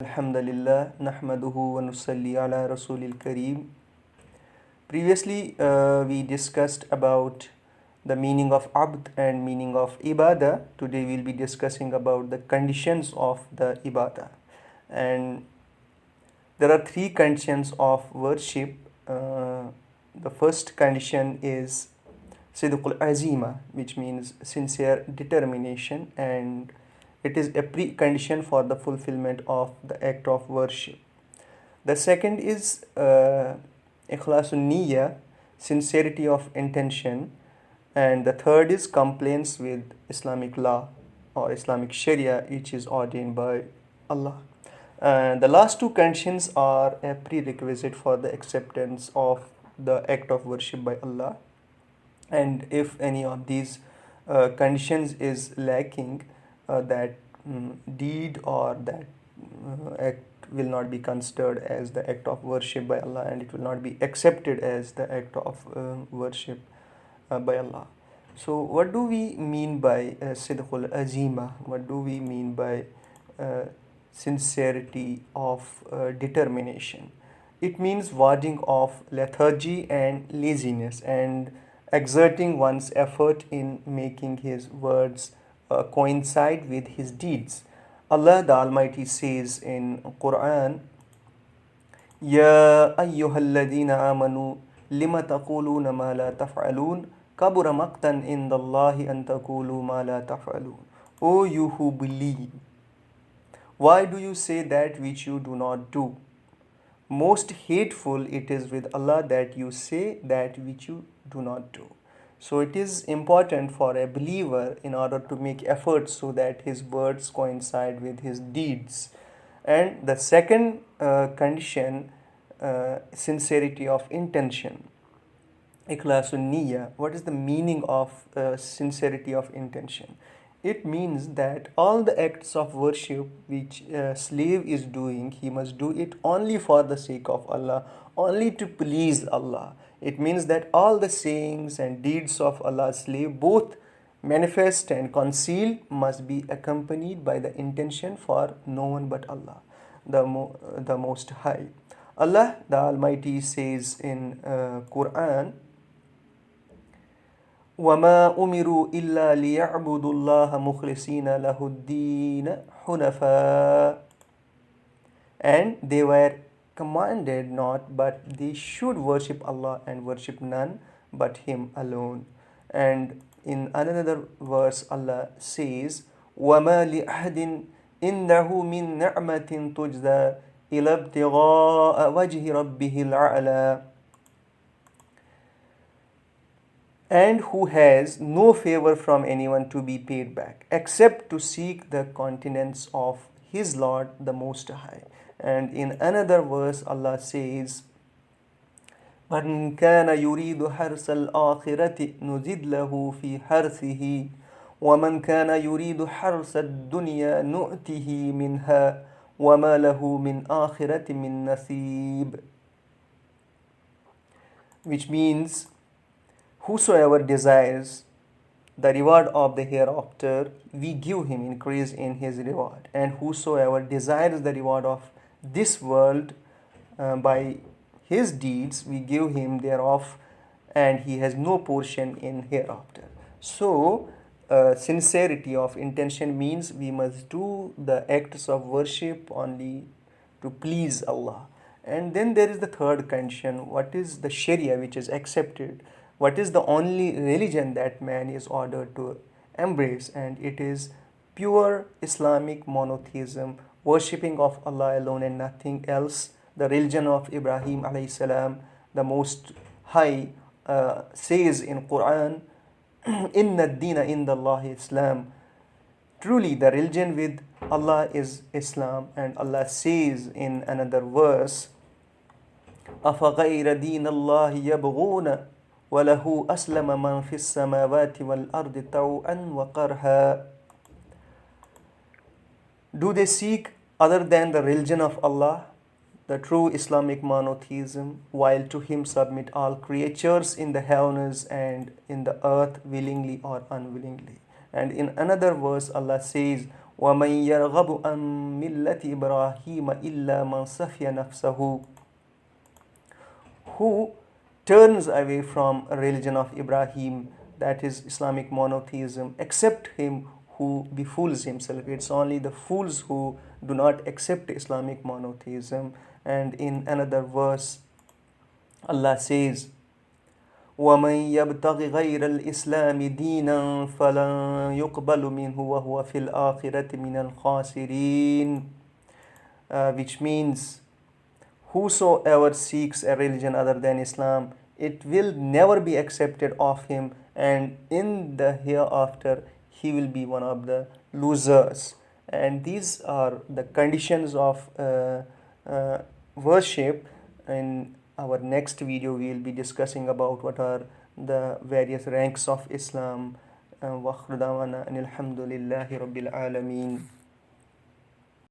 Alhamdulillah nahmaduhu wa nusalli ala rasulil kareem. Previously, we discussed about the meaning of abd and meaning of ibadah. Today, we'll be discussing about the conditions of the ibadah. And there are three conditions of worship. The first condition is sidqul azima, which means sincere determination, and it is a precondition for the fulfillment of the act of worship. The second is ikhlasun niyya, sincerity of intention, and the third is compliance with Islamic law or Islamic Sharia, which is ordained by Allah. The last two conditions are a prerequisite for the acceptance of the act of worship by Allah. And if any of these conditions is lacking, that deed or that act will not be considered as the act of worship by Allah, and it will not be accepted as the act of worship by Allah. So what do we mean by sidqul azima? What do we mean by sincerity of determination? It means warding off lethargy and laziness and exerting one's effort in making his words coincide with his deeds. Allah the Almighty says in Quran, Ya ayyuhalladhina amanu lima taquluna ma la taf'alun kabura maqtan indallahi an taqulu ma la taf'alun. O you who believe, why do you say that which you do not do? Most hateful it is with Allah that you say that which you do not do. So it is important for a believer in order to make efforts so that his words coincide with his deeds. And the second condition, sincerity of intention. Ikhlasun niyya. What is the meaning of sincerity of intention? It means that all the acts of worship which a slave is doing, he must do it only for the sake of Allah, only to please Allah. It means that all the sayings and deeds of Allah's slave, both manifest and concealed, must be accompanied by the intention for no one but Allah, the Most High. Allah the Almighty says in Quran, وَمَا أُمِرُوا إِلَّا لِيَعْبُدُوا اللَّهَ مُخْلِصِينَ لَهُ الدِّينَ حُنَفَاءَ. And they were commanded not, but they should worship Allah and worship none but Him alone. And in another verse, Allah says, وَمَا لِأَحَدٍ إِنَّهُ مِن نِعْمَةٍ تُجْزَى إِلَى ابْتِغَاءَ وَجْهِ رَبِّهِ الْأَعْلَى. And who has no favor from anyone to be paid back, except to seek the countenance of his Lord the Most High. And in another verse, Allah says, مَنْ كَانَ يُرِيدُ حَرْثَ الْآخِرَةِ نُزِدْ لَهُ فِي حَرْثِهِ وَمَنْ كَانَ يُرِيدُ حَرْثَ الدُّنْيَا نُؤْتِهِ مِنْهَا وَمَا لَهُ مِنْ آخِرَةٍ مِنْ نَصِيبٍ. Which means, whosoever desires the reward of the hereafter, we give him increase in his reward. And whosoever desires the reward of this world by his deeds, we give him thereof, and he has no portion in hereafter. So, sincerity of intention means we must do the acts of worship only to please Allah. And then there is the third condition. What is the Sharia which is accepted? What is the only religion that man is ordered to embrace? And it is pure Islamic monotheism, worshipping of Allah alone and nothing else. The religion of Ibrahim alayhi salam, the Most High says in Quran, Inna ad-deena inda Allahi Islam. Truly the religion with Allah is Islam. And Allah says in another verse, أَفَغَيْرَ دِينَ اللَّهِ يَبْغُونَ وَلَهُ أَسْلَمَ مَنْ فِي السَّمَاوَاتِ وَالْأَرْضِ طَوْعًا وَكَرْهًا. Do they seek other than the religion of Allah, the true Islamic monotheism, while to Him submit all creatures in the heavens and in the earth willingly or unwillingly? And in another verse, Allah says, وَمَنْ يَرْغَبُ عَنْ مِلَّةِ إِبْرَاهِيمَ إِلَّا مَنْ صَفِيَ نَفْسَهُ. Who turns away from a religion of Ibrahim, that is Islamic monotheism, except him who befools himself. It's only the fools who do not accept Islamic monotheism. And in another verse, Allah says, وَمَنْ يَبْتَغِ غَيْرَ الْإِسْلَامِ دِينًا فَلَنْ يُقْبَلُ مِنْهُ وَهُوَ فِي الْآخِرَةِ مِنَ الْخَاسِرِينَ. Which means, whosoever seeks a religion other than Islam, it will never be accepted of him, and in the hereafter he will be one of the losers. And these are the conditions of worship. In our next video we will be discussing about what are the various ranks of Islam. Wa akhir da'wana anil hamdulillahi rabbil alameen.